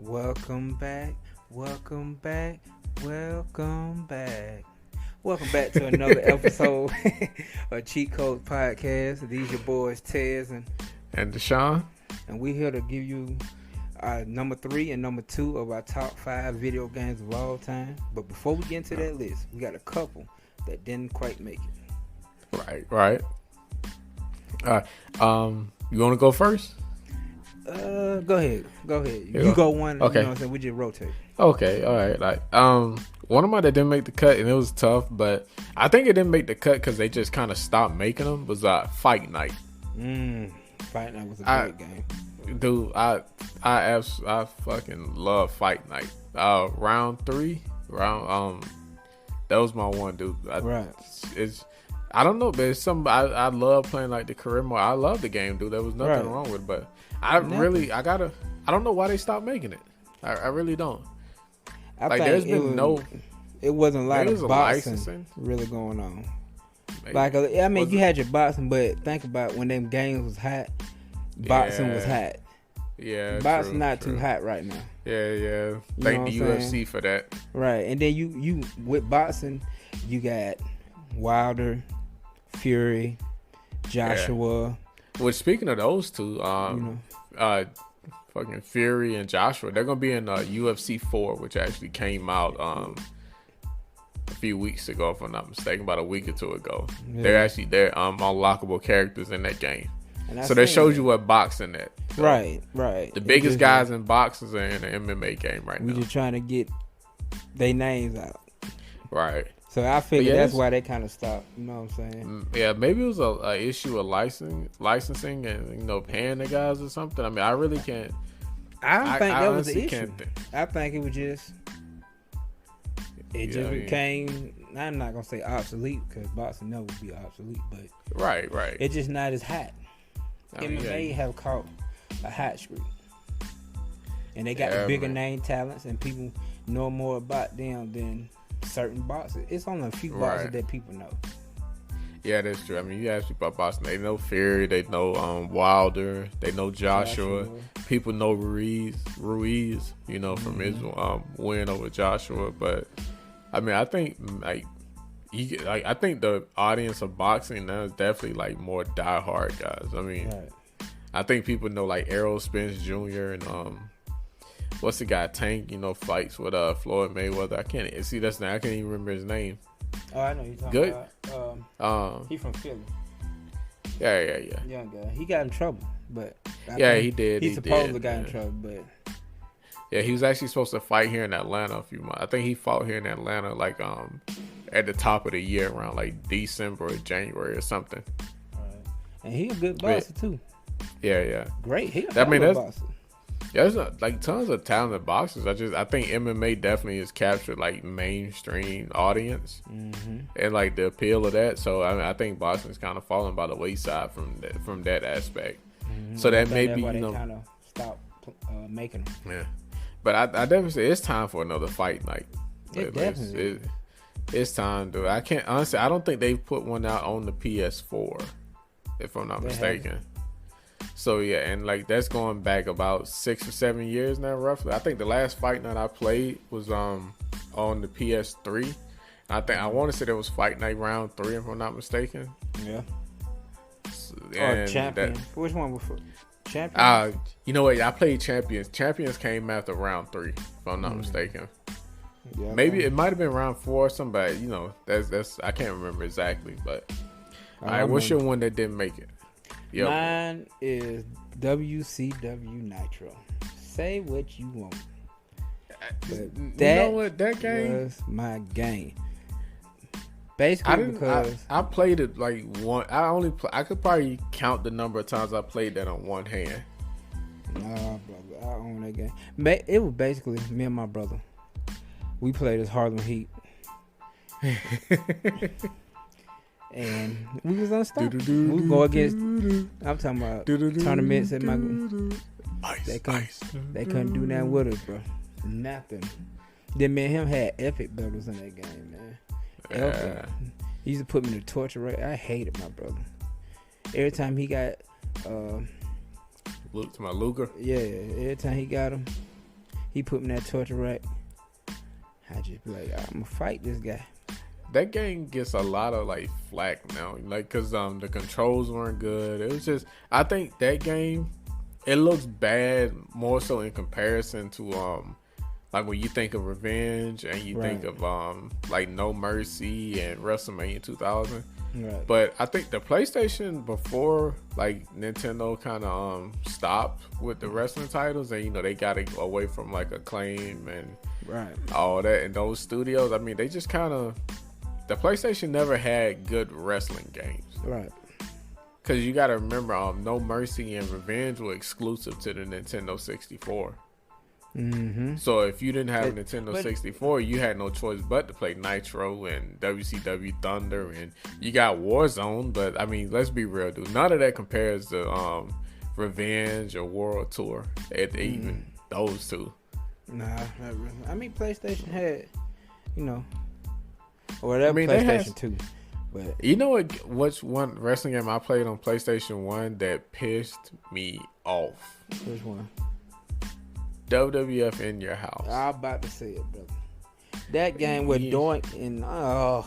Welcome back. Welcome back. Welcome back. Welcome back to another episode of Cheat Code Podcast. These your boys Tez and Deshaun, and we're here to give you number 3 and number 2 of our top 5 video games of all time. But before we get into that list, we got a couple that didn't quite make it. Right. You want to go first? Go ahead. You go one. Okay. You know what I'm saying? We just rotate. Okay. All right. One of mine that didn't make the cut, and it was tough, but I think it didn't make the cut because they just kind of stopped making them. Was Fight Night. Fight Night was a great game. Dude, I fucking love Fight Night. Round 3, that was my one, dude. I don't know, but it's something I love playing like the career mode. I love the game, dude. There was nothing wrong with it, but I don't know why they stopped making it. I really don't. It wasn't a lot of boxing licensing really going on. Maybe. Like, I mean, you had your boxing, but think about when them games was hot, boxing was hot. Yeah, boxing not too hot right now. Yeah. Thank the UFC for that. Right, and then you with boxing, you got Wilder, Fury, Joshua. Yeah. Well, speaking of those two, fucking Fury and Joshua, they're gonna be in UFC 4, which actually came out a few weeks ago, if I'm not mistaken, about a week or two ago. Yeah. They're unlockable characters in that game. So that shows you what boxing is. So right. The biggest guys in boxing are in the MMA game right now. We just trying to get their names out. Right. So I figure that's why they kind of stopped. You know what I'm saying? Yeah, maybe it was a issue of licensing and paying the guys or something. I mean, I really can't. I don't think that was the issue. I think it was just became. I'm not gonna say obsolete because boxing never would be obsolete, but right. It's just not as hot. MMA have caught a hot streak, and they got bigger name talents, and people know more about them than certain boxers. It's only a few boxers that people know. Yeah, that's true. I mean, you ask people about boxing, they know Fury, they know Wilder, they know Joshua. People know Ruiz, from his win over Joshua. But I mean, I think I think the audience of boxing now is definitely like more diehard guys. I mean, I think people know like Errol Spence Jr. and what's the guy Tank? Fights with Floyd Mayweather. I can't even remember his name. Oh, I know you're talking about. He from Philly. Yeah. Young guy. He got in trouble, but he did. He supposedly got in trouble, but yeah, he was actually supposed to fight here in Atlanta a few months. I think he fought here in Atlanta like at the top of the year around like December or January or something. Right. And he a good boxer too. Yeah. Great. That's boxer. There's like tons of talented boxers. I think MMA definitely has captured like mainstream audience and like the appeal of that. So I think boxing is kind of falling by the wayside from that aspect. So that maybe they kind of stopped making them. Yeah, but I definitely say it's time for another fight night. It's time, dude. I can't honestly. I don't think they've put one out on the PS4, if I'm not mistaken. So yeah, and like that's going back about 6 or 7 years now, roughly. I think the last Fight Night I played was on the PS3. I want to say there was Fight Night Round 3, if I'm not mistaken. Yeah. Champion. Which one was Champion? You know what? I played Champions. Champions came after Round 3, if I'm not mistaken. Yeah, maybe it might have been Round 4 or something, but that's I can't remember exactly. But all right, what's your one that didn't make it? Yep. Mine is WCW Nitro. Say what you want. That game was my game. Basically, because I played it like one. I could probably count the number of times I played that on one hand. Nah, brother, I own that game. It was basically me and my brother. We played as Harlem Heat. And we was unstoppable. We go against. I'm talking about tournaments at my. They couldn't do nothing with us, bro. Nothing. Then me and him had epic battles in that game, man. He used to put me in the torture rate. I hated my brother. Every time he got Luke to my Luger. Yeah, every time he got him, he put me in that torture rack, I just be like, I'm gonna fight this guy. That game gets a lot of like flack now, like because the controls weren't good. It was just, I think that game, it looks bad more so in comparison to like when you think of Revenge and you think of like No Mercy and WrestleMania 2000. Right. But I think the PlayStation before like Nintendo kind of stopped with the wrestling titles, and they got it away from like Acclaim and all that, and those studios. I mean, they just kind of, the PlayStation never had good wrestling games. Right. Because you got to remember, No Mercy and Revenge were exclusive to the Nintendo 64. Mm-hmm. So if you didn't have a Nintendo 64, you had no choice but to play Nitro and WCW Thunder, and you got Warzone. But I mean, let's be real, dude. None of that compares to Revenge or World Tour. Even those two. Nah, not really. I mean, PlayStation had, or that PlayStation 2. But you know what's one wrestling game I played on PlayStation 1 that pissed me off? Which one? WWF In Your House. I was about to say it, brother. That game with Doink and I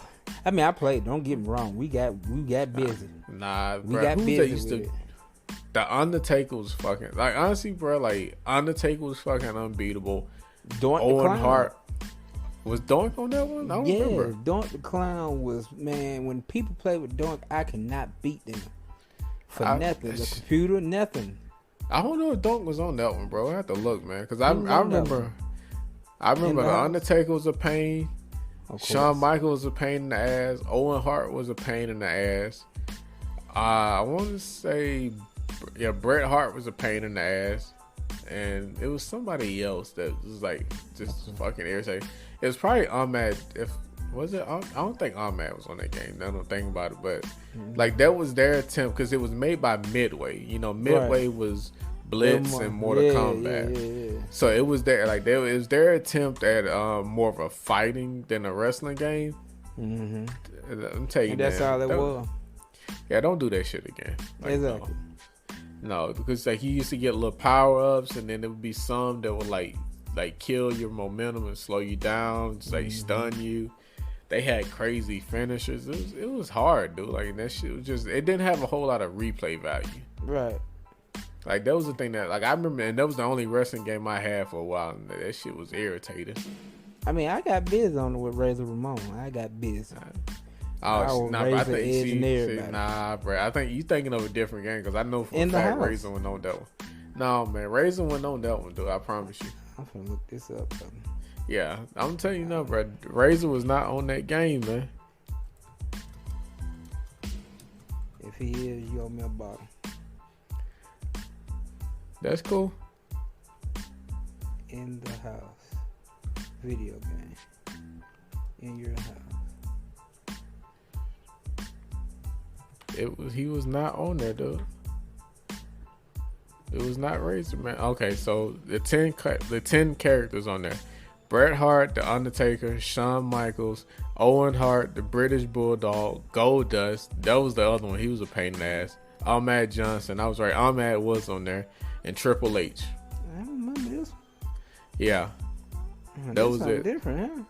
mean, I played. Don't get me wrong. We got busy. Nah, we bro, got busy with it. The Undertaker was fucking, like, honestly, bro, like, Undertaker was fucking unbeatable. Doink Owen the Clown. Hart. Was Doink on that one? I don't remember. Doink the Clown was, man, when people play with Doink, I cannot beat them. For nothing. The computer, nothing. I don't know if Doink was on that one, bro. I have to look, man. Because I remember the Undertaker was a pain. Shawn Michaels was a pain in the ass. Owen Hart was a pain in the ass. I want to say, Bret Hart was a pain in the ass. And it was somebody else that was like just fucking irritating. It was probably Ahmed. Was it? I don't think Ahmed was on that game. I don't think about it, but like that was their attempt because it was made by Midway. Midway was Blitz and Mortal Kombat. Yeah. So it was their it was their attempt at more of a fighting than a wrestling game. Mm-hmm. I'm telling you, and that's all it was. Yeah, don't do that shit again. Exactly. No, because like you used to get little power ups, and then there would be some that would like kill your momentum and slow you down, just like stun you. They had crazy finishers. It was hard, dude. Like that shit was just, it didn't have a whole lot of replay value. Right. Like that was the thing that, like, I remember, and that was the only wrestling game I had for a while, and that shit was irritating. I mean, I got biz on it with Razor Ramon. I got biz. I think nah, bro. I think you thinking of a different game because I know for a fact Razor went on that one. No, man, Razor went on that one, dude. I promise you. I'm gonna look this up, brother. Yeah, I'm telling you now, bro. Razor was not on that game, man. If he is, you owe me a bottle. That's cool. In the house. Video game. In your house. He was not on there, dude. It was not Razor, man. Okay, so the 10 characters on there: Bret Hart, The Undertaker, Shawn Michaels, Owen Hart, the British Bulldog, Goldust. That was the other one. He was a pain in the ass. Ahmed Johnson. I was right. Ahmed was on there, and Triple H. I don't remember this one. Yeah, that was it. Different, huh?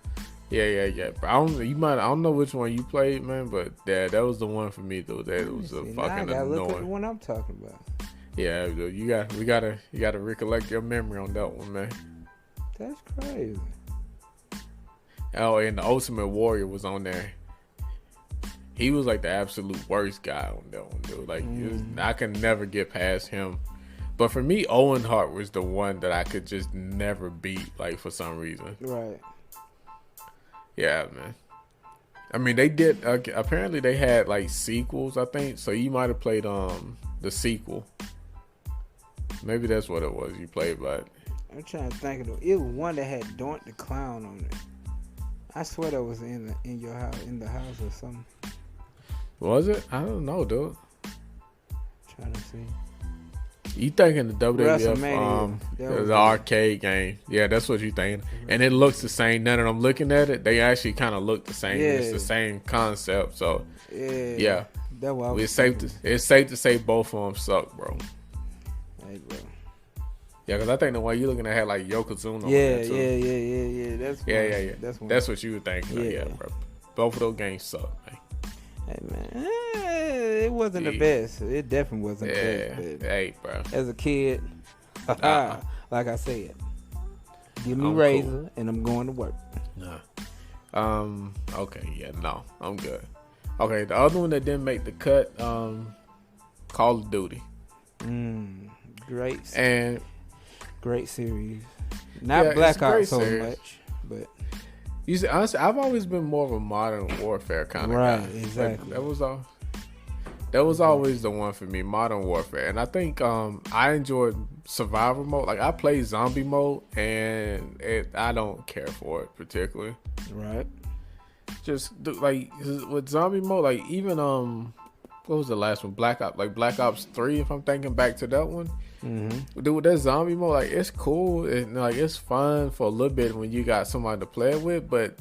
Yeah. I don't know which one you played, man, but that was the one for me, though. That was a fucking annoying. I gotta look at the one I'm talking about. Yeah, you gotta recollect your memory on that one, man. That's crazy. Oh, and the Ultimate Warrior was on there. He was like the absolute worst guy on that one, dude. Like I can never get past him. But for me, Owen Hart was the one that I could just never beat, like, for some reason. Right. Yeah, man. I mean, they did. Apparently, they had like sequels, I think. So you might have played the sequel. Maybe that's what it was you played, but I'm trying to think of it. It was one that had Doink the Clown on it. I swear that was in your house, in the house or something. Was it? I don't know, dude. Trying to see. You thinking the WWF, the arcade game? Yeah, that's what you thinking. And it looks the same. Now that I'm looking at it, they actually kind of look the same. Yeah. It's the same concept. So yeah. That's what it's safe to say both of them suck, bro. Hey, bro. Yeah, because I think the one you're looking at had like Yokozuna. Yeah. That's what you were thinking. Yeah, like, yeah, bro. Both of those games suck, man. Hey man, it wasn't the best. It definitely wasn't the best. But hey, bro. as a kid, like I said, give me razor cool. And I'm going to work. Nah. Okay. Yeah. No, I'm good. Okay. The other one that didn't make the cut. Call of Duty. Great series. Not Black Ops so much, but you see, honestly, I've always been more of a Modern Warfare kind of guy. Right, exactly. That was always the one for me, Modern Warfare. And I think I enjoyed survival mode. Like I play zombie mode, and I don't care for it particularly. Right. Just like with zombie mode, like even what was the last one? Black Ops 3. If I'm thinking back to that one. Mm-hmm. Dude, that zombie mode, like it's cool and like it's fun for a little bit when you got somebody to play it with, but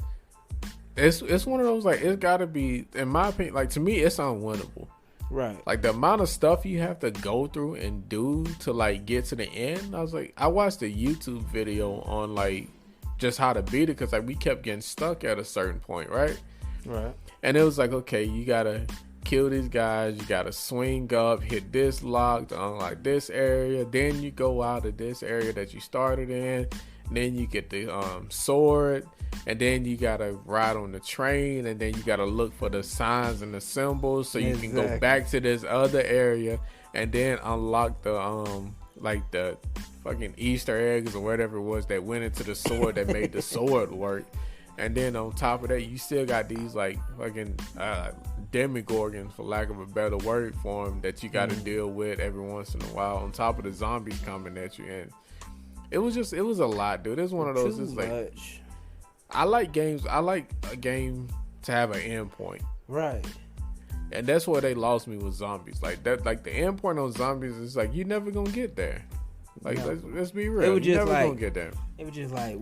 it's one of those like it's gotta be, in my opinion, like to me it's unwinnable. Right. Like the amount of stuff you have to go through and do to like get to the end. I watched a YouTube video on like just how to beat it because like we kept getting stuck at a certain point, right? Right. And it was like, okay, you gotta kill these guys, you gotta swing up, hit this lock to unlock this area, then you go out of this area that you started in, then you get the sword, and then you gotta ride on the train, and then you gotta look for the signs and the symbols so you can go back to this other area and then unlock the like the fucking Easter eggs or whatever it was that went into the sword that made the sword work. And then on top of that, you still got these like fucking demigorgons, for lack of a better word for them, that you got to deal with every once in a while. On top of the zombies coming at you, and it was a lot, dude. It's one of those. It's like I like games. I like a game to have an end point, right? And that's where they lost me with zombies. Like that, like the end point on zombies is like you're never gonna get there. Like let's be real. You're never gonna get there. It was just like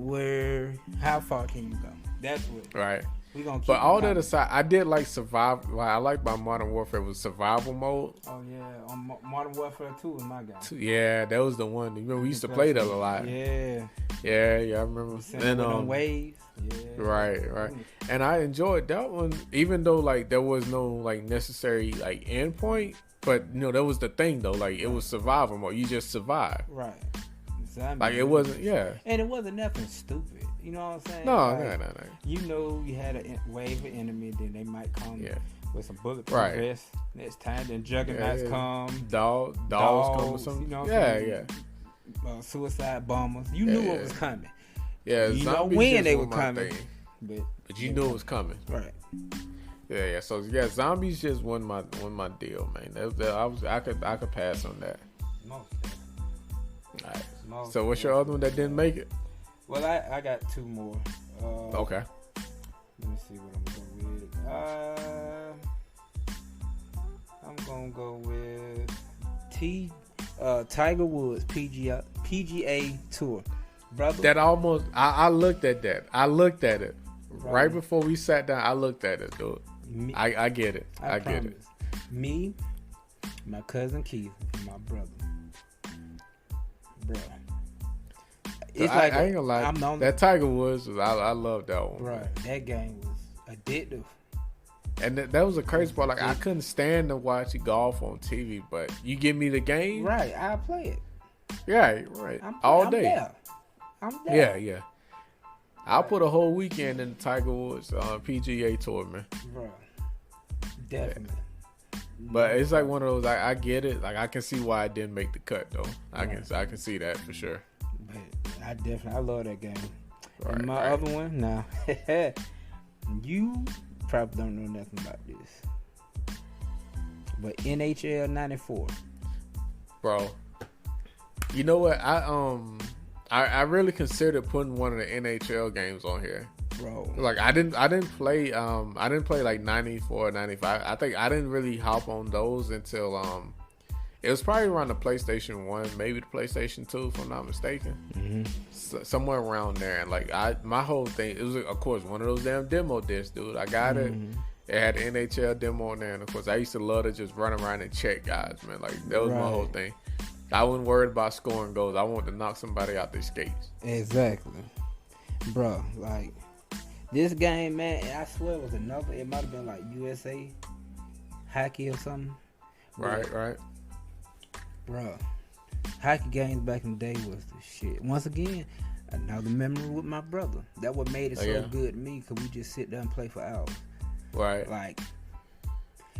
how far can you go? That's what. Right. We gonna keep but all that aside, I did like survival. Like I like my Modern Warfare was survival mode. Oh yeah, on Modern Warfare 2 was my game. Yeah, that was the one. You remember we used to play that a lot. Yeah. Yeah, I remember. And on waves. Yeah. Right. And I enjoyed that one, even though like there was no like necessary like end point. But you know that was the thing though. Like it was survival mode. You just survive. Right. Exactly. Like it wasn't. Yeah. And it wasn't nothing stupid. You know what I'm saying? No. You know you had a wave of enemy, then they might come with some bulletproof vests. Next time, then juggernauts come. Dogs come or something. You know what I'm saying? Suicide bombers. You knew what was coming. Yeah, you know when they were coming. But you knew it was coming. Right. Yeah. So zombies just won my deal, man. I could pass on that. Most. All right. So what's your other one that didn't make it? Well, I got two more. Okay. Let me see what I'm going with. I'm gonna go with Tiger Woods PGA Tour, brother. That almost I looked at that. I looked at it right before we sat down. I looked at it, dude. I get it. I get it. Me, my cousin Keith, and my brother, bro. It's I ain't gonna lie. That Tiger Woods I love that one. Right. That game was addictive. And that was a crazy part. Like I couldn't stand to watch golf on TV, but you give me the game, right? I'll play it. Yeah, right. All day. I'm there. Yeah. I'll put a whole weekend in the Tiger Woods PGA Tour, man. Bro, definitely. Yeah. But it's like one of those. I get it. Like I can see why it didn't make the cut, though. I can see that for sure. But I love that game. And my other one, now, you probably don't know nothing about this, but NHL '94, bro. You know what? I really considered putting one of the NHL games on here, bro. Like I didn't play like 94, 95. I think I didn't really hop on those until it was probably around the PlayStation 1, maybe the PlayStation 2, if I'm not mistaken. Mm-hmm. Somewhere around there. And like my whole thing, it was of course one of those damn demo discs, dude. I got it. It had the NHL demo on there, and of course I used to love to just run around and check guys, man. Like that was my whole thing. I wasn't worried about scoring goals. I wanted to knock somebody out their skates. Exactly, bro. Like this game, man. I swear it was another. It might have been like USA hockey or something. Right. Bro, hockey games back in the day was the shit. Once again, another memory with my brother. That what made it so good to me, because we just sit there and play for hours. Right. Like,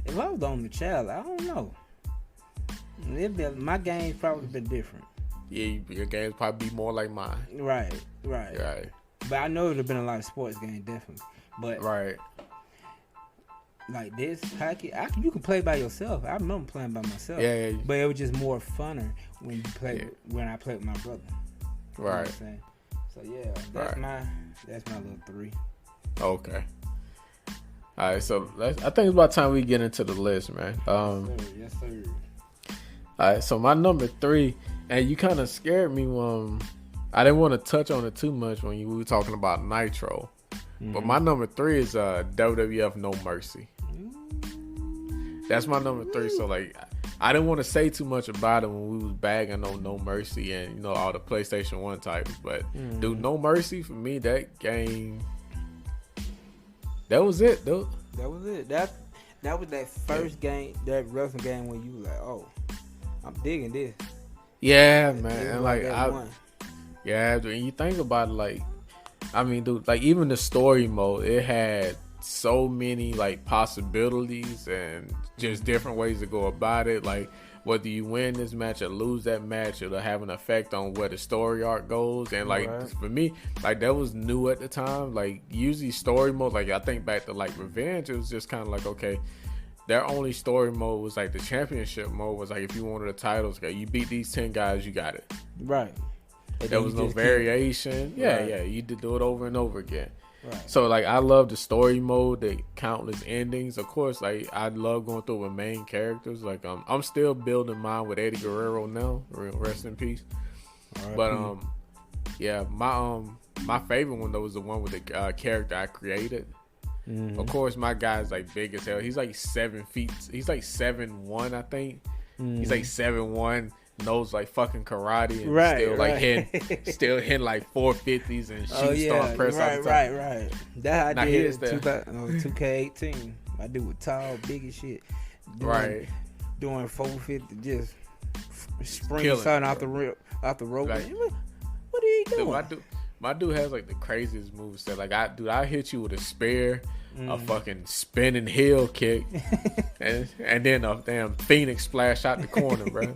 if I was the only child, I don't know. My game's probably been different. Yeah, your games probably be more like mine. Right. But I know there's been a lot of sports games, definitely. But right. Like this hockey, you can play by yourself. I remember playing by myself. Yeah. But it was just more funner when you play when I played with my brother. Right. You know what I'm saying? So yeah, that's my little 3. Okay. All right, so I think it's about time we get into the list, man. Yes, sir. All right, so my number 3, and you kind of scared me when I didn't want to touch on it too much when we were talking about Nitro. Mm-hmm. But my number 3 is WWF No Mercy. That's my number 3. So like, I didn't want to say too much about it when we was bagging on No Mercy and all the PlayStation 1 titles. But dude, No Mercy for me, that game, that was it, dude. That was it. That was that first game, that wrestling game when you were like, oh, I'm digging this. Yeah, man. And like when you think about it, like, I mean, dude, like even the story mode, it had so many like possibilities and just different ways to go about it. Like whether you win this match or lose that match, it'll have an effect on where the story arc goes. And like for me, like that was new at the time. Like usually story mode, like I think back to like Revenge, it was just kind of like, okay, their only story mode was like the championship mode was like if you wanted the titles, okay, you beat these 10 guys, you got it. Right. There was no variation. Yeah, you did do it over and over again. Right. So like I love the story mode, the countless endings. Of course, like I love going through with main characters. Like I'm still building mine with Eddie Guerrero now. Rest in peace. Right. But my favorite one though was the one with the character I created. Mm-hmm. Of course, my guy's like big as hell. He's like 7 feet. He's like 7'1", I think. Mm-hmm. He's like 7'1". Knows like fucking karate and still hitting like 450s and shooting star press. Right. That I did 2K18. I do with tall, big as shit. Doing 450, just springing something off the rope. Like, what are you doing? Dude, my dude has like the craziest moveset. Like I hit you with a spear, a fucking spinning heel kick, and then a damn Phoenix splash out the corner, bro.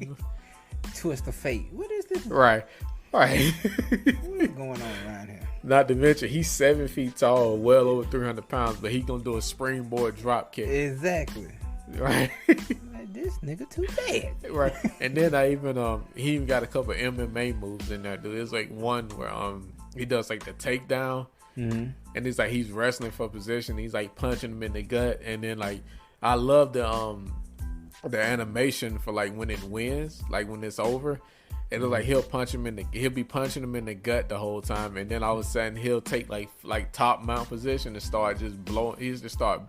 Twist of fate. What is this? Right. What is going on around here? Not to mention, he's 7 feet tall, well over 300 pounds, but he's gonna do a springboard drop kick. Exactly. Right. Like, this nigga too bad. Right. And then he even got a couple of MMA moves in there, dude. There's like one where he does like the takedown, and it's like he's wrestling for position. He's like punching him in the gut, and then like I love the animation for like when it wins, like when it's over, it'll like he'll be punching him in the gut the whole time, and then all of a sudden he'll take like top mount position and start just blowing. He's just start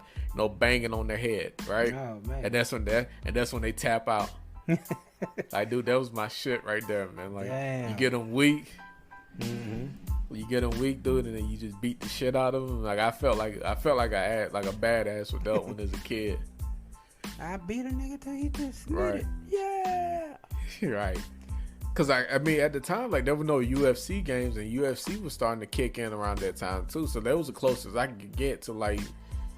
banging on their head, right? Oh man! And that's when they tap out. Like, dude, that was my shit right there, man. Like, you get them weak. Mm-hmm. You get them weak, dude, and then you just beat the shit out of them. Like I felt like I had like a badass with that one as a kid. I beat a nigga till he just it. Yeah. Right. Because, I mean, at the time, like, there were no UFC games, and UFC was starting to kick in around that time, too. So that was the closest I could get to, like,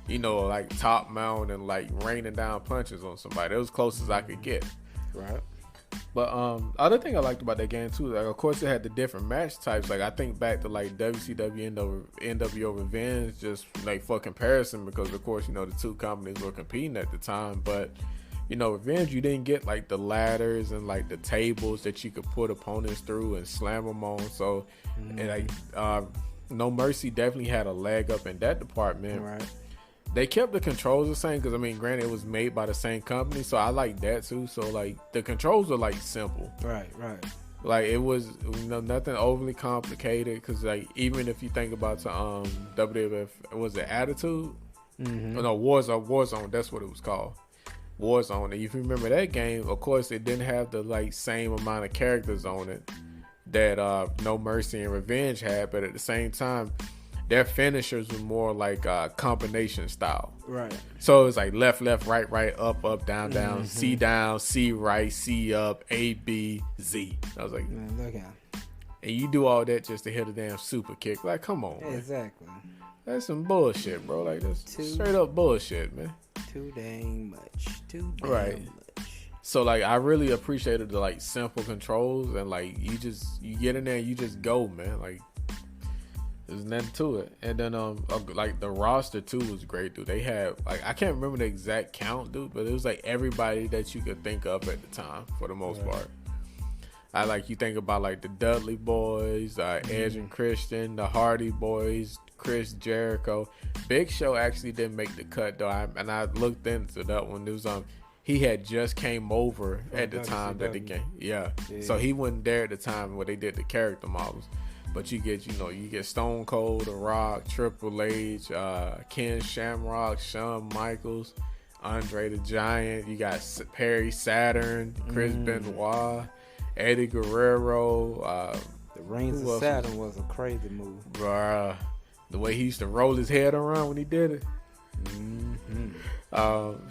like, top mount and, like, raining down punches on somebody. That was the closest I could get. Right. But other thing I liked about that game, too, like, of course, it had the different match types. Like, I think back to, like, WCW NWO Revenge, just, like, for comparison, because, of course, the two companies were competing at the time. But, Revenge, you didn't get, like, the ladders and, like, the tables that you could put opponents through and slam them on. So, and, like, No Mercy definitely had a leg up in that department. Right. They kept the controls the same because, I mean, granted, it was made by the same company, so I like that too. So, like, the controls were, like, simple. Right. Like, it was, nothing overly complicated because, like, even if you think about WWF, was it Attitude? Mm-hmm. Oh, no, Warzone, that's what it was called. Warzone. And if you remember that game, of course, it didn't have the like same amount of characters on it that No Mercy and Revenge had, but at the same time, their finishers were more like combination style. Right. So it was like left, right, up, down, C right, C up, A, B, Z. I was like, man, look out. And you do all that just to hit a damn super kick. Like, come on, man. Exactly. That's some bullshit, bro. Like, that's straight up bullshit, man. Too dang much. Right. So, like, I really appreciated the, like, simple controls. And, like, you get in there and you just go, man. Like, there's nothing to it. And then, like, the roster, too, was great, dude. They had, like, I can't remember the exact count, dude. But it was, like, everybody that you could think of at the time, for the most part. You think about like the Dudley Boys, Edge and Christian, the Hardy Boys, Chris Jericho. Big Show actually didn't make the cut though, and I looked into that one. It was he had just came over at the time that the game, yeah. So he wasn't there at the time where they did the character models. But you get Stone Cold, The Rock, Triple H, Ken Shamrock, Shawn Michaels, Andre the Giant. You got Perry Saturn, Chris Benoit. Eddie Guerrero. The Reigns of Saturn was a crazy move. Bruh. The way he used to roll his head around when he did it.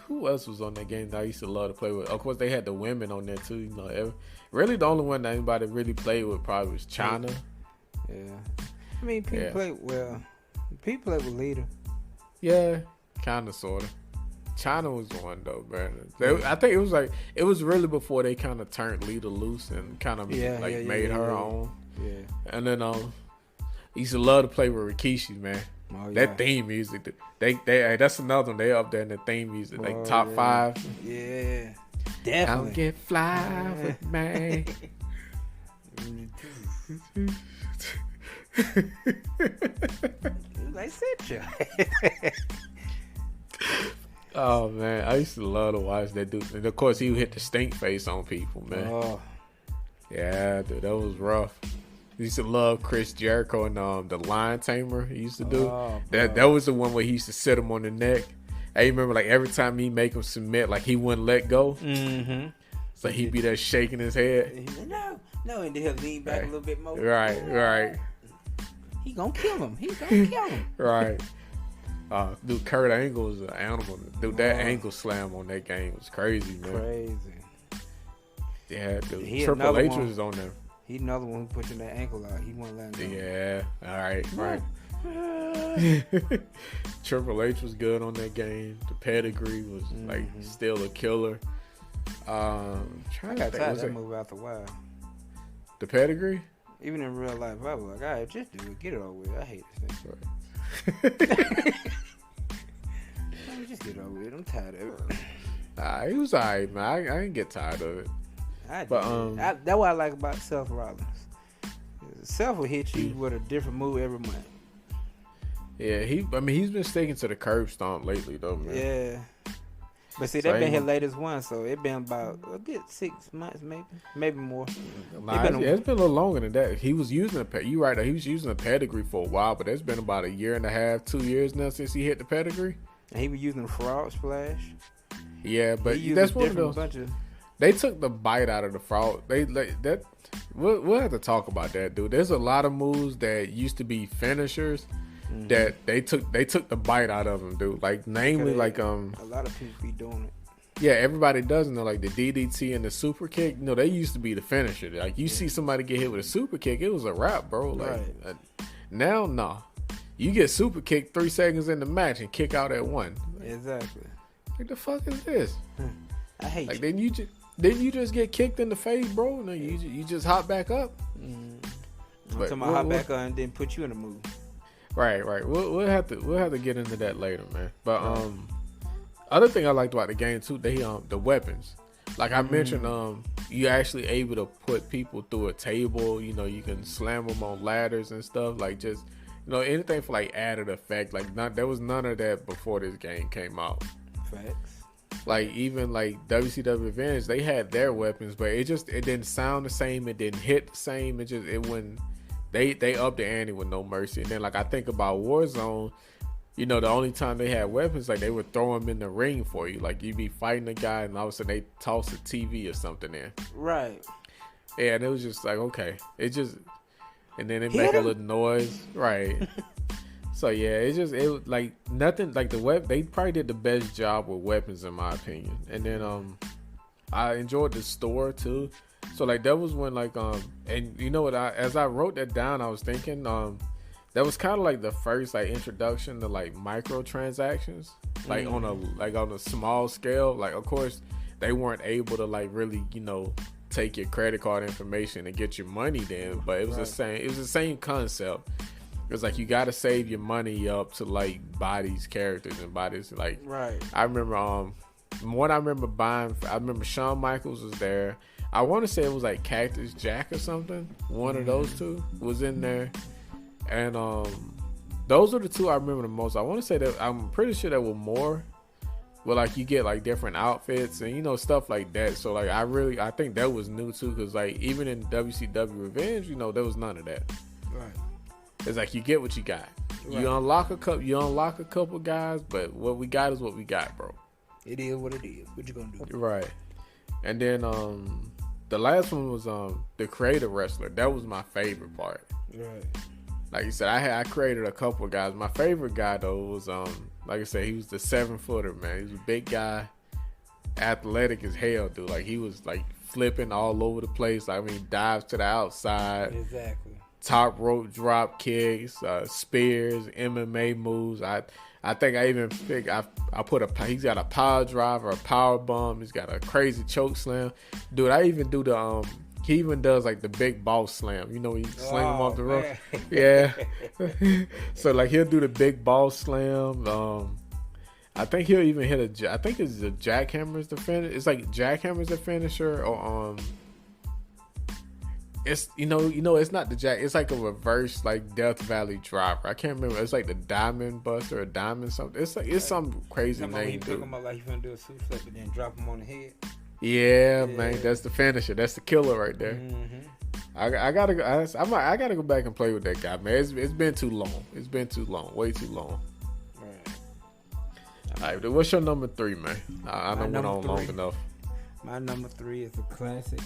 Who else was on that game that I used to love to play with? Of course, they had the women on there too. You know, really the only one that anybody really played with probably was China. Yeah. I mean, people play with Lita. Yeah, kind of, sort of. China was the one though, man. I think it was really before they kind of turned Lita loose and kind of made her own. Yeah. And then I used to love to play with Rikishi, man. Oh, yeah. That theme music, they that's another one. They up there in the theme music, like top 5. Yeah, definitely. Don't get fly with me. Like sit you. Oh man, I used to love to watch that dude. And of course, he would hit the stink face on people, man. Oh. Yeah, dude, that was rough. I used to love Chris Jericho and the Lion Tamer he used to do. Oh, that was the one where he used to sit him on the neck. I remember like every time he make him submit, like he wouldn't let go. Mm-hmm. So he'd be there shaking his head. He's like, no, and then he'll lean back a little bit more. Right. He gonna kill him. Right. Dude, Kurt Angle was an animal. Dude, that ankle slam on that game was crazy, man. Crazy. Yeah, dude. Triple H was on there. He another one who put that ankle out. He won't let him go. Yeah, all right. Triple H was good on that game. The pedigree was like still a killer. I got tired of that move after a while. The pedigree? Even in real life, I was like, all right, just do it. Get it over with. I hate this thing. Just get over it. I'm tired of it. He was alright, man. I didn't get tired of it. That's what I like about Seth Rollins. Seth will hit you with a different move every month. Yeah, he's been sticking to the curb stomp lately, though, man. Yeah. But see, they've been his latest one, so it's been about a good 6 months, maybe more. It's been a little longer than that. He was using he was using a pedigree for a while, but it's been about 1.5 years, 2 years now since he hit the pedigree. And he was using the frog splash. Yeah, but that's one of those. They took the bite out of the frog. We'll have to talk about that, dude. There's a lot of moves that used to be finishers. That they took the bite out of them, dude. Like namely, a lot of people be doing it. Yeah, everybody doesn't know. Like the DDT and the super kick. They used to be the finisher. Like you see somebody get hit with a super kick, it was a wrap, bro. Like now, nah. You get super kicked 3 seconds in the match and kick out at 1. Exactly. Like the fuck is this? I hate. Like then you just get kicked in the face, bro. No, you just hop back up. I'm talking about hop back up and then put you in a move. Right. We'll have to get into that later, man. But other thing I liked about the game too, the weapons. Like I mentioned, you actually able to put people through a table. You can slam them on ladders and stuff. Like just anything for like added effect. Like there was none of that before this game came out. Facts. Like even like WCW Advantage, they had their weapons, but it didn't sound the same. It didn't hit the same. It wouldn't. They upped the ante with No Mercy. And then like I think about Warzone, you know, the only time they had weapons, like they would throw them in the ring for you. Like you'd be fighting a guy, and all of a sudden they toss a TV or something in. Right. Yeah, and it was just like, okay, it just, and then it make a little noise, right? So yeah, it was like nothing like they probably did the best job with weapons in my opinion. And then I enjoyed the store too. So like that was when like and you know what, as I wrote that down, I was thinking that was kind of like the first like introduction to like microtransactions, like on a small scale. Like of course they weren't able to like really, you know, take your credit card information and get your money then, but it was the same. It was the same concept. It was like you got to save your money up to like buy these characters and buy this. Like I remember what I remember buying. I remember Shawn Michaels was there. I want to say it was like Cactus Jack or something. One of those two was in there. And those are the two I remember the most. I want to say that I'm pretty sure there were more, but like you get like different outfits and you know stuff like that. So like I think that was new too, because like even in WCW Revenge, you know, there was none of that. Right. It's like you get what you got. Right. You unlock a couple guys, but what we got is what we got, bro. It is what it is. What you gonna do? Right. And then the last one was the creative wrestler. That was my favorite part. Right. Like you said, I created a couple of guys. My favorite guy though was like I said, he was the 7-footer, man. He was a big guy, athletic as hell, dude. Like he was like flipping all over the place. I mean, dives to the outside. Exactly. Top rope drop kicks, spears, MMA moves. I think I even picked. I put he's got a power driver, a power bomb. He's got a crazy choke slam, dude. I even do the He even does like the big boss slam. You know, when you sling him off the rope. Yeah. So like he'll do the big boss slam. I think he'll even hit I think it's the jackhammer's the finish. It's like jackhammer's the finisher, or it's you know it's not the jack. It's like a reverse like Death Valley driver. I can't remember. It's like the diamond buster or diamond something. It's like it's some crazy name. Talking about like you gonna do a suit flip and then drop him on the head. Yeah, man, that's the finisher. That's the killer right there. Mm-hmm. I gotta go back and play with that guy, man. It's been too long. It's been too long, way too long. Right. All right, what's your number 3, man? I know went on long enough. My number 3 is a classic.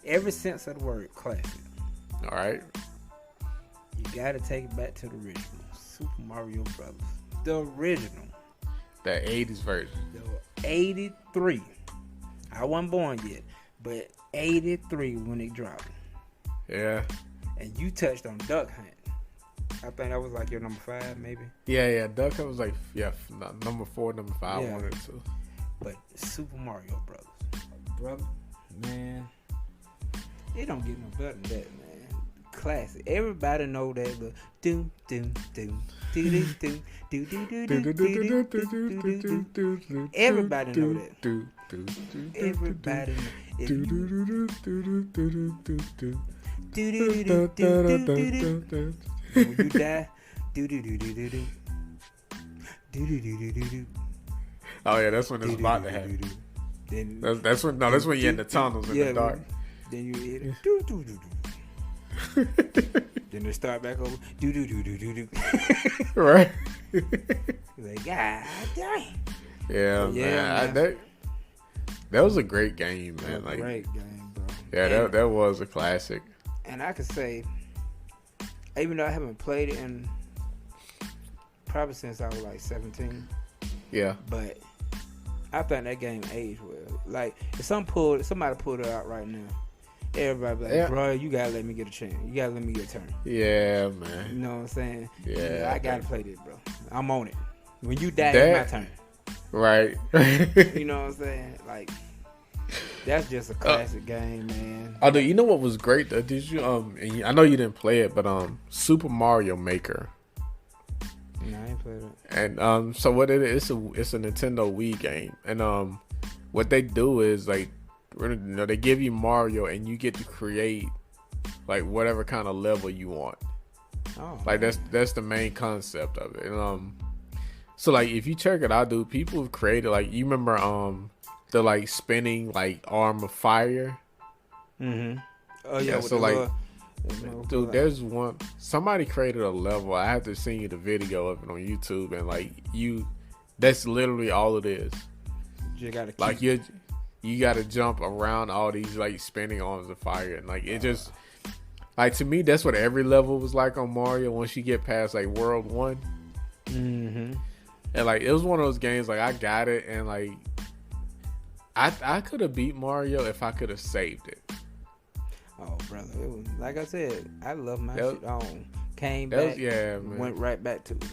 Every sense of the word, classic. All right. You gotta take it back to the original Super Mario Brothers. The original. The 80s version. The 83. I wasn't born yet, but 83 when it dropped. Yeah. And you touched on Duck Hunt. I think that was like your number 5, maybe. Yeah. Duck Hunt was like number 4, number 5. Yeah. One or two. But Super Mario Brothers, brother, man, it don't get no better than that, man. Classic. Everybody know that. But doom doom doom doom doom doom doom doom doom doom. Everybody know that. Everybody know. When you die, do do do do do do do do do do do. Oh yeah, that's when it's about to happen. That's when you're in the tunnels in the dark. Then you hit it. Do do do do. Then they start back over. Do do do do do do. Right. Like God dang. Yeah, man. That was a great game, man. Like great game, bro. Yeah, that was a classic. And I could say, even though I haven't played it in probably since I was like 17. Yeah. But I think that game aged well. Like if somebody pulled it out right now, everybody be like, bro, you gotta let me get a chance. You gotta let me get a turn. Yeah, man. You know what I'm saying? Yeah. I gotta play this, bro. I'm on it. When you die, it's my turn. Right. You know what I'm saying? Like that's just a classic game, man. Although you know what was great? Did you and I know you didn't play it, but Super Mario Maker. No, I ain't played it. And so what it is, it's a Nintendo Wii game, and what they do is like, you know, they give you Mario, and you get to create like whatever kind of level you want. Oh, like that's the main concept of it. And so like if you check it out, dude, people have created like, you remember the like spinning like arm of fire. Mm-hmm. Oh yeah. So like Dude, there's one. Somebody created a level. I have to send you the video of it on YouTube, and like that's literally all it is. You gotta like you gotta jump around all these like spinning arms of fire, and like it just like to me that's what every level was like on Mario. Once you get past like World 1, and like it was one of those games like I got it, and like I could have beat Mario if I could have saved it. Oh, brother, it was, like I said, I love my shit on. Came back, man. Went right back to it.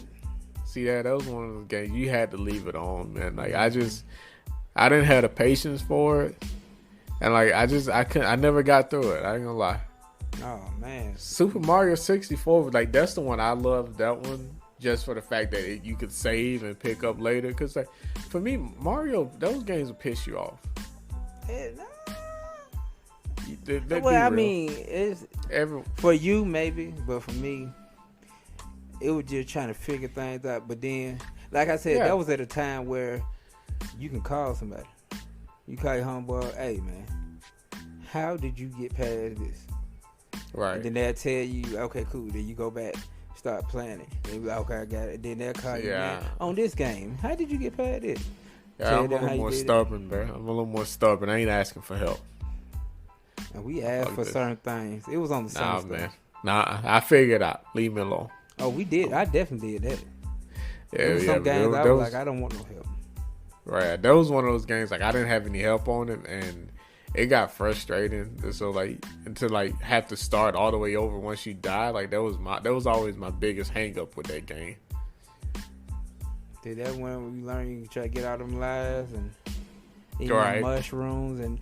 See that was one of those games you had to leave it on, man. Like I didn't have the patience for it, and like I never got through it. I ain't gonna lie. Oh man, Super Mario 64, like that's the one I love. That one just for the fact that you could save and pick up later. Cause like for me, Mario, those games will piss you off. I mean, it's for you maybe, but for me, it was just trying to figure things out. But then, like I said, that was at a time where you can call somebody. You call your homeboy, hey man, how did you get past this? Right. And then they'll tell you, okay, cool. Then you go back, start planning. They be like, okay, I got it. Then they'll call you, man, on this game, how did you get past this? Yeah, I'm a little more stubborn, bro. I'm a little more stubborn. I ain't asking for help. And we asked for certain things. It was on the same stuff. Man. Nah, I figured it out. Leave me alone. Oh, we did. I definitely did that. Yeah, there was some games I was like, I don't want no help. Right. That was one of those games like I didn't have any help on it, and it got frustrating. So like to like have to start all the way over once you die, like that was always my biggest hang up with that game. Did that when you learn you can try to get out of them lives and eat mushrooms and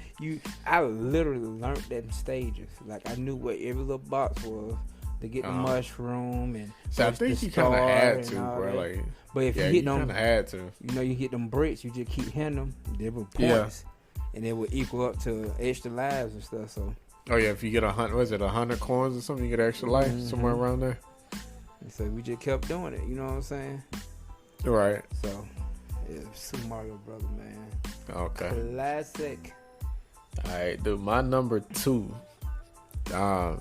I literally learned that in stages. Like I knew what every little box was to get the mushroom and so I think you kind of had to, bro. Like, but if you hit them, kind of had to. You know, you hit them bricks, you just keep hitting them. They were points, and they would equal up to extra lives and stuff. So. Oh yeah, if you get 100 coins or something, you get extra life somewhere around there. And so we just kept doing it. You know what I'm saying? Right. So, yeah, Super Mario Brother, man. Okay. Classic. All right, dude. My number 2. And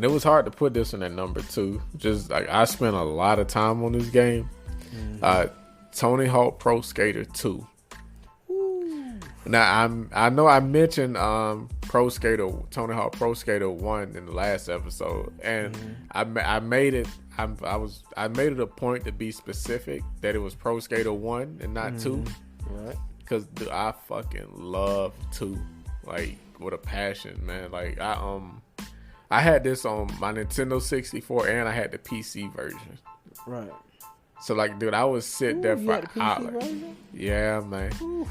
it was hard to put this in at number 2. Just like I spent a lot of time on this game. Tony Hawk Pro Skater 2. Ooh. Now I know I mentioned Tony Hawk Pro Skater 1 in the last episode, and I made it. I made it a point to be specific that it was Pro Skater 1 and not 2. Right. Because I fucking love 2, like with a passion, man. Like I had this on my Nintendo 64 and I had the PC version. Right. So like, dude, I would sit there for hours. Yeah, man. Oof.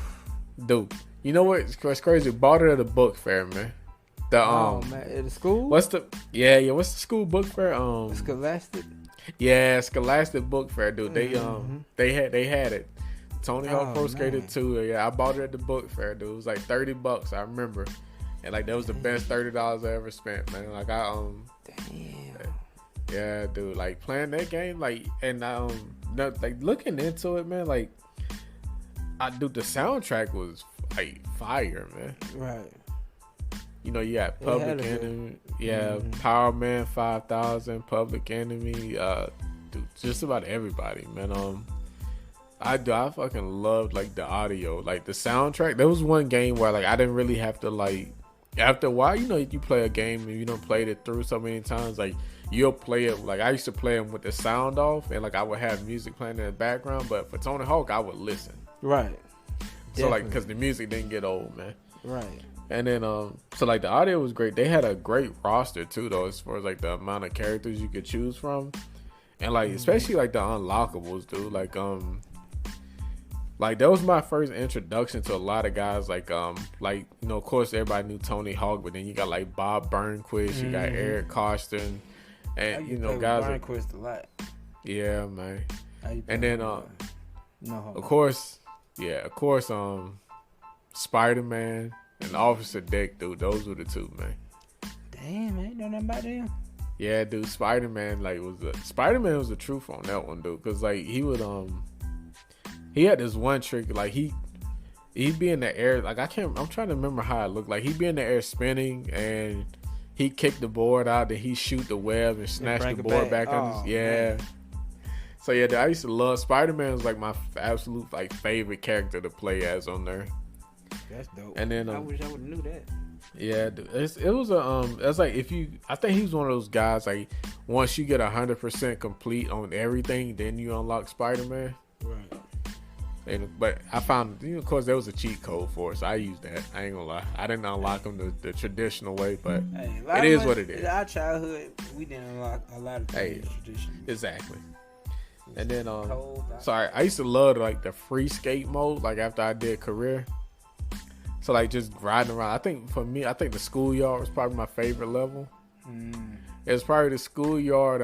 Dude, you know what's crazy? Bought it at a book fair, man. Man, at the school? What's the school book fair? Scholastic. Yeah, Scholastic book fair, dude. They had it. Tony Hawk Pro Skater 2. Yeah, I bought it at the book fair, dude. It was like $30, I remember. And like that was the best $30 I ever spent, man. Like Damn. Yeah, dude. Like playing that game, like, and like looking into it, man. Like, the soundtrack was like fire, man. Right. You know, you got Public Enemy, Power Man 5000, Public Enemy, dude, just about everybody, man. I fucking loved like the audio, like the soundtrack. There was one game where like I didn't really have to like. After a while, you know, you play a game and you don't play it through so many times. Like you'll play it. Like I used to play them with the sound off, and like I would have music playing in the background. But for Tony Hawk, I would listen. Right. So like, because the music didn't get old, man. Right. And then so like the audio was great. They had a great roster too, though, as far as like the amount of characters you could choose from, and like especially like the unlockables, dude. Like that was my first introduction to a lot of guys. Like you know, of course everybody knew Tony Hawk, but then you got like Bob Burnquist, you got Eric Costin, and you know guys. Burnquist a lot. Yeah, man. And then of course, Spider-Man and Officer Dick, dude. Those were the two, man. Damn, man, know nothing about them. Yeah, dude. Spider-Man Spider-Man was the truth on that one, dude. Cause like he would he had this one trick, like he'd be in the air, like I'm trying to remember how it looked like. He'd be in the air spinning, and he kicked the board out, then he shoot the web and snatch the board back on his, man. So yeah, I used to love Spider-Man. Was like my absolute like favorite character to play as on there. That's dope. And then I wish I would have knew that. Yeah, it was a it's like I think he was one of those guys like once you get 100% complete on everything, then you unlock Spider-Man. Right. But I found, of course, there was a cheat code for it, so I used that. I ain't gonna lie, I didn't unlock them the traditional way, but it is what it is. In our childhood, we didn't unlock a lot of things traditional. Exactly. And then I used to love like the free skate mode, like after I did career. So like just riding around. I think for me, the schoolyard was probably my favorite level. It was probably the schoolyard,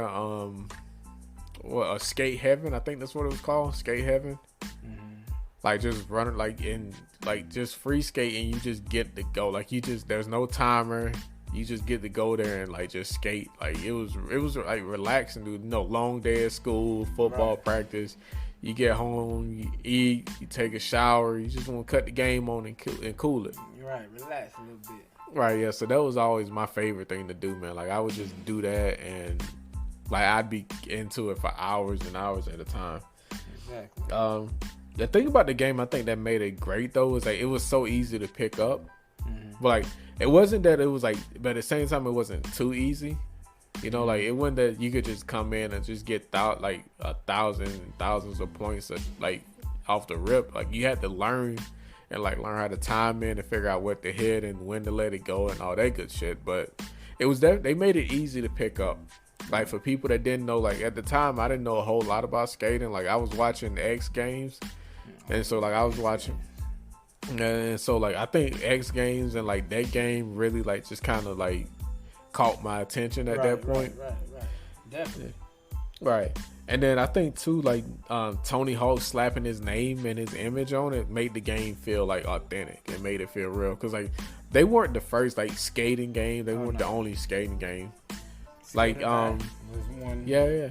skate heaven. I think that's what it was called, skate heaven. Like just running, like in, like just free skating. You just get to go. Like there's no timer. You just get to go there and like just skate. Like it was like relaxing, dude. Long day at school, football practice. You get home, you eat, you take a shower. You just want to cut the game on and cool it. You're right, relax a little bit. Right, yeah. So that was always my favorite thing to do, man. Like I would just do that, and like I'd be into it for hours and hours at a time. Exactly. The thing about the game, I think that made it great though, is like it was so easy to pick up. But like it wasn't that it was like, but at the same time it wasn't too easy. Like it wasn't that you could just come in and just get thousands of points like off the rip. Like you had to learn how to time in and figure out what to hit and when to let it go and all that good shit. But it was they made it easy to pick up. Like for people that didn't know, like at the time I didn't know a whole lot about skating. Like I was watching X Games, and so like I was watching. And so like I think X Games and like that game really like just kind of like caught my attention at that point. Right. Definitely. Right. And then I think too, like Tony Hawk slapping his name and his image on it made the game feel like authentic. It made it feel real because like they weren't the first like skating game. They weren't the only skating game. Like was one yeah.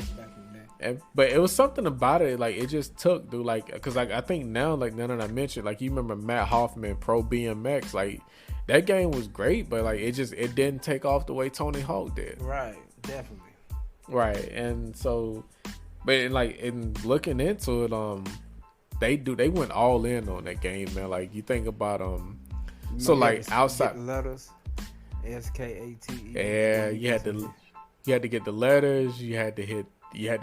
But it was something about it, like it just took, dude. Like, cause like I think now, like now that I mentioned, like you remember Matt Hoffman Pro BMX, like that game was great, but like it didn't take off the way Tony Hawk did. Right, definitely. Right, and so, but in looking into it, they went all in on that game, man. Like you think about so like outside letters, SKATE. Yeah, you had to get the letters. You had to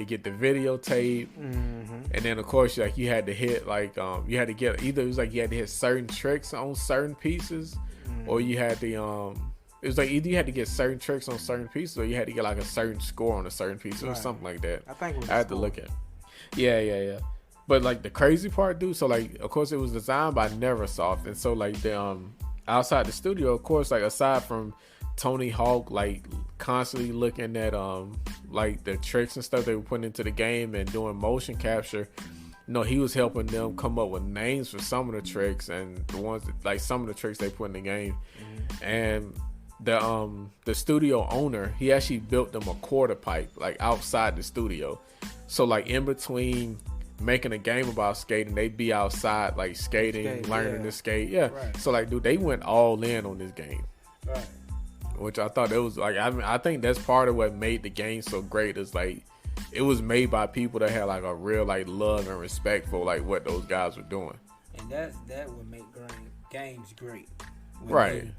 get the videotape, and then of course like you had to hit like you had to get either it was like you had to hit certain tricks on certain pieces, or you had to it was like either you had to get certain tricks on certain pieces, or you had to get like a certain score on a certain piece or something like that. I think it was I had to look at it. Yeah. But like the crazy part, dude. So like of course it was designed by Neversoft, and so like the outside the studio, of course, like aside from Tony Hawk like constantly looking at like the tricks and stuff they were putting into the game and doing motion capture, he was helping them come up with names for some of the tricks and the ones that, like some of the tricks they put in the game. And the studio owner, he actually built them a quarter pipe like outside the studio, so like in between making a game about skating, they'd be outside like skating, learning to skate. Right. So like dude, they went all in on this game. Right. Which I thought it was like, I think that's part of what made the game so great is like it was made by people that had like a real like love and respect for like what those guys were doing. And that would make games great. Right.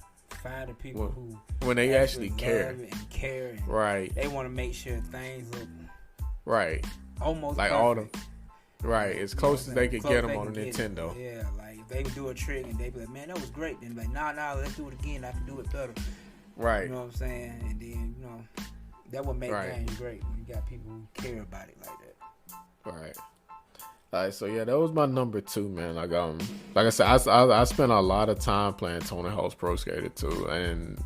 Find the people who when they actually care. And right. They want to make sure things look right. Almost like perfect. All them. Right, as close as they could get them on a Nintendo. Yeah, like if they would do a trick and they'd be like, man, that was great. Then like, nah, let's do it again. I can do it better. Right. You know what I'm saying? And then, that would make games great when you got people who care about it like that. Right. All right, so yeah, that was my number 2, man. Like I said, I spent a lot of time playing Tony Hawk's Pro Skater 2, and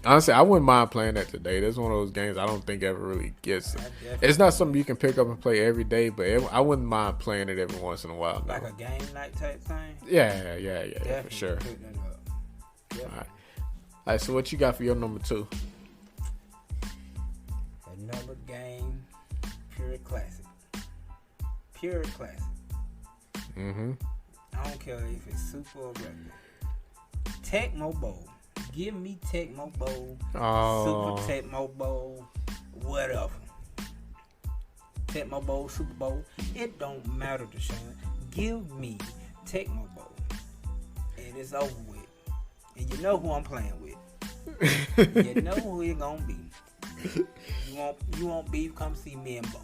honestly, I wouldn't mind playing that today. That's one of those games I don't think ever really gets. It's not something you can pick up and play every day, but I wouldn't mind playing it every once in a while. Like a game night type thing? Yeah, for sure. All right, so what you got for your number 2? Another game, pure classic. Pure classic. I don't care if it's super or regular. Tecmo Bowl. Give me Tecmo Bowl, Oh. Super Tecmo Bowl, whatever. Tecmo Bowl, Super Bowl. It don't matter, Deshaun. Give me Tecmo Bowl. And it's over with. And you know who I'm playing with. You know who it's gonna be. You want beef? Come see me and Bo.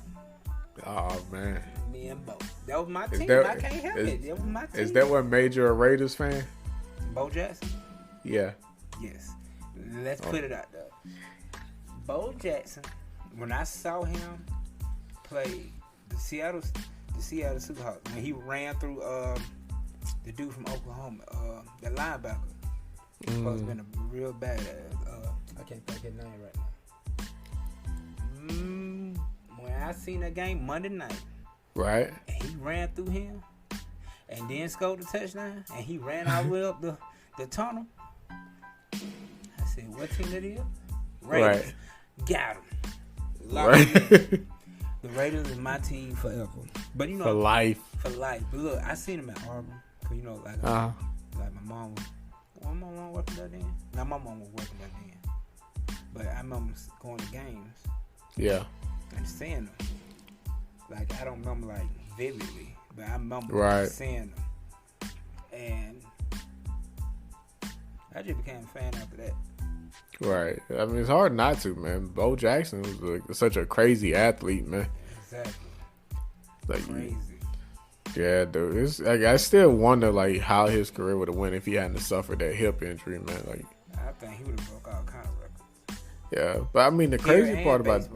Oh man. Me and Bo. That was my team. I can't help it. That was my team. Is that what made you a Raiders fan? Bo Jackson? Yeah. Yes. Let's put it out there. Bo Jackson, when I saw him play the Seattle Seahawks, when he ran through the dude from Oklahoma, the linebacker. He's supposed to have been a real badass. I can't think his name right now. When I seen that game Monday night, right, and he ran through him, and then scored the touchdown, and he ran all the way up the tunnel. I said, "What team that is?" Raiders. Right. Got him. Right. The Raiders is my team forever. But you know, for life. For life. But look, I seen him at Auburn. Cause you know, like my mom was. My mom working that then? No, my mom was working that then. But I remember going to games. Yeah. And seeing them. Like, I don't remember, like, vividly. But I remember seeing them. And I just became a fan after that. Right. I mean, it's hard not to, man. Bo Jackson was like such a crazy athlete, man. Exactly. Like, crazy. Yeah, dude. It's like I still wonder like how his career would have went if he hadn't suffered that hip injury, man. Like, I think he would have broke all kind of records. Yeah, but I mean the crazy part about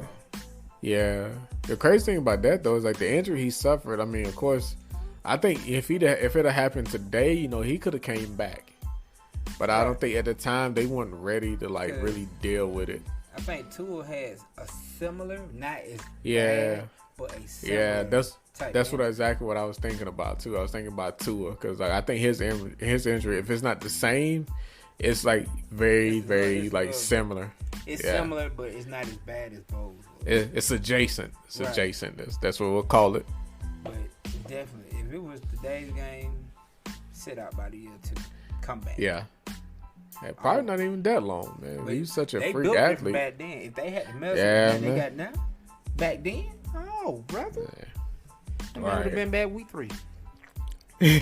the crazy thing about that though is like the injury he suffered. I mean, of course, I think if it had happened today, you know, he could have came back. But I don't think at the time they weren't ready to like really deal with it. I think Tua has a similar, not as bad, but a similar. That's exactly what I was thinking about too. I was thinking about Tua because like I think his injury, if it's not the same, it's like very like similar. It's similar, but it's not as bad as Bo's. It's adjacent. It's adjacent. That's what we'll call it. But definitely, if it was today's game, sit out by the year to come back. Yeah. Probably not even that long, man. He's such a freak athlete. Back then, if they had the medicine they got now, back then, oh brother. Yeah. That would have been back week 3. You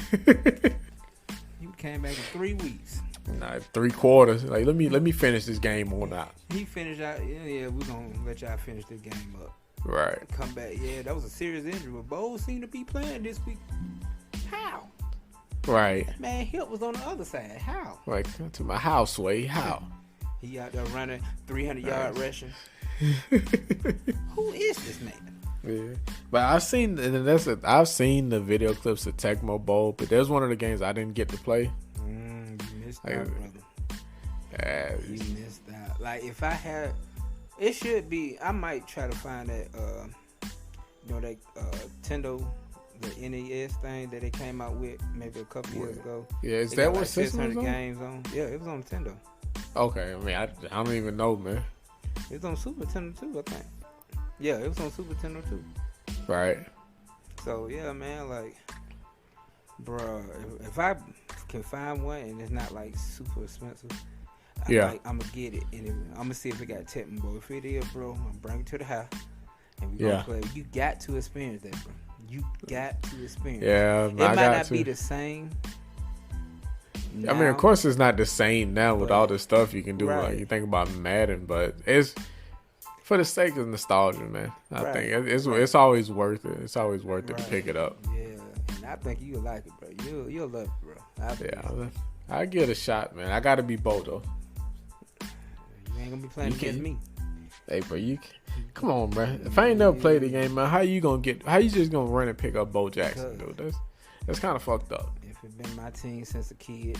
came back in 3 weeks. Nah, 3 quarters. Like let me finish this game on out. He finished out. Yeah, we're gonna let y'all finish this game up. Right. Come back. Yeah, that was a serious injury. But Bo seemed to be playing this week. How? Right. That man hip was on the other side. How? Like to my house way. How? He out there running 300-yard rushing. Who is this man? Yeah, but I've seen the video clips of Tecmo Bowl, but there's one of the games I didn't get to play. You missed out, brother. You missed out. Like if I had, it should be. I might try to find that. That Nintendo, the NES thing that they came out with maybe a couple years ago. Yeah, is that what system was on? Games on? Yeah, it was on Nintendo. Okay, I mean I don't even know, man. It was on Super Nintendo too, I think. Yeah, it was on Super Nintendo too. Right. So yeah, man, like, bro, if I can find one and it's not like super expensive, I'm gonna get it and I'm gonna see if it got Tecmo Bowl. If it is, bro, I'm gonna bring it to the house and we gonna play. You got to experience that, bro. You got to experience. Yeah, it might not be the same. Now, I mean, of course, it's not the same now with all the stuff you can do. Like you think about Madden, but it's. For the sake of nostalgia, man, I think it's always worth it. It's always worth it to pick it up. Yeah, and I think you'll like it, bro. You'll love it, bro. I give it a shot, man. I got to be Bo though. You ain't gonna be playing against me. Hey, bro, come on, bro. If I ain't never played the game, man, how you just gonna run and pick up Bo Jackson, dude? That's kind of fucked up. If it's been my team since a kid,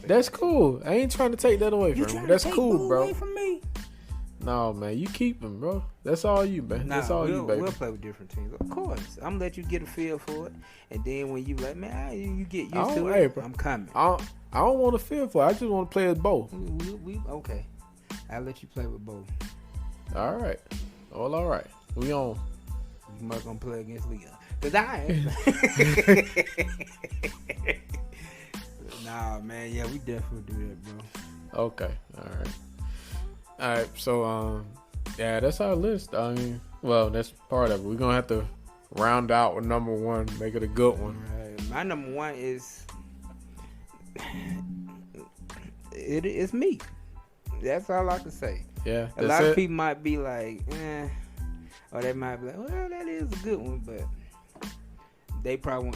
that's cool. I ain't trying to take that away from him. That's cool, bro. Away from me? No, man, you keep him, bro. That's all you, man. That's all you, baby. We'll play with different teams, of course. I'm gonna let you get a feel for it, and then when you like, man, you get used to it. Bro. I'm coming. I don't want to feel for it. I just want to play as Bo. Okay. I'll let you play with Bo. All right. Well, all right. We on. You must gonna play against Leon, cause I am. Nah, man. Yeah, we definitely do that, bro. Okay. All right. So, yeah, that's our list. I mean, well, that's part of it. We're gonna have to round out with number one, make it a good one. Right. My number one is it's me. That's all I can say. Yeah, a lot of people might be like, or they might be like, well, that is a good one, but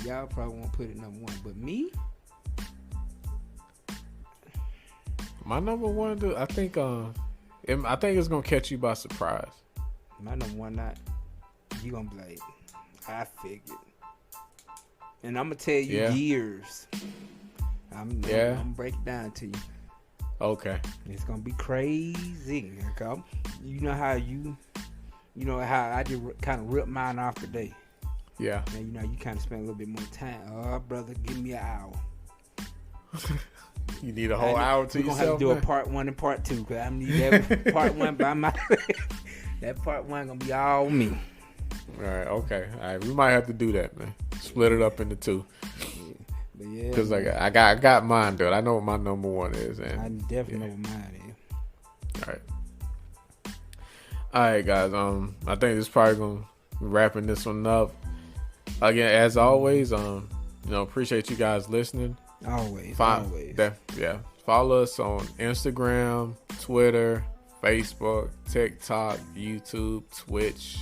y'all probably won't put it number one. But me, my number one, dude, I think it's gonna catch you by surprise. My number one, you gonna be like, I figured, and I'm gonna tell you years. I'm gonna break it down to you. Okay. It's gonna be crazy. You know how I just kind of ripped mine off today. Yeah. And you kind of spend a little bit more time. Oh, brother, give me an hour. You need a whole hour to yourself. We're gonna have to do a part one and part two, because I need that part one by myself. That part one gonna be all me. All right. Okay. All right. We might have to do that, man. Split it up into two. Yeah, because I got mine, dude. I know what my number one is, and I definitely know what mine is. All right, guys. I think this is probably gonna be wrapping this one up. Again, as always, appreciate you guys listening. Always. Follow us on Instagram, Twitter, Facebook, TikTok, YouTube, Twitch.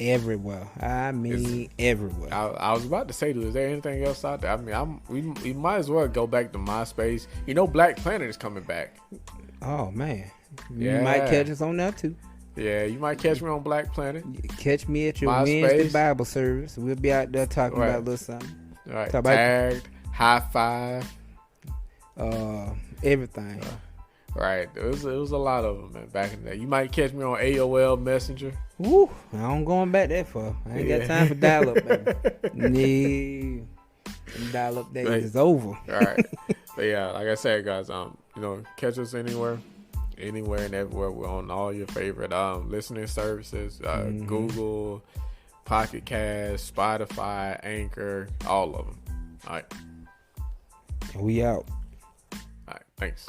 Everywhere. I mean, everywhere. I was about to say, dude, is there anything else out there? I mean, we might as well go back to MySpace. Black Planet is coming back. Oh, man. You might catch us on that, too. Yeah, you might catch me on Black Planet. Catch me at your Wednesday Bible service. We'll be out there talking about a little something. All right. Tagged, high five. Everything. Right. It was a lot of them, man, back in the day. You might catch me on AOL Messenger. Woo, I ain't going back that far. I ain't got time for dial-up, baby. No. Dial-up days is over. All right. But yeah, like I said, guys, catch us anywhere and everywhere. We're on all your favorite listening services, Google, Pocket Cast, Spotify, Anchor, all of them. All right. We out. All right. Thanks.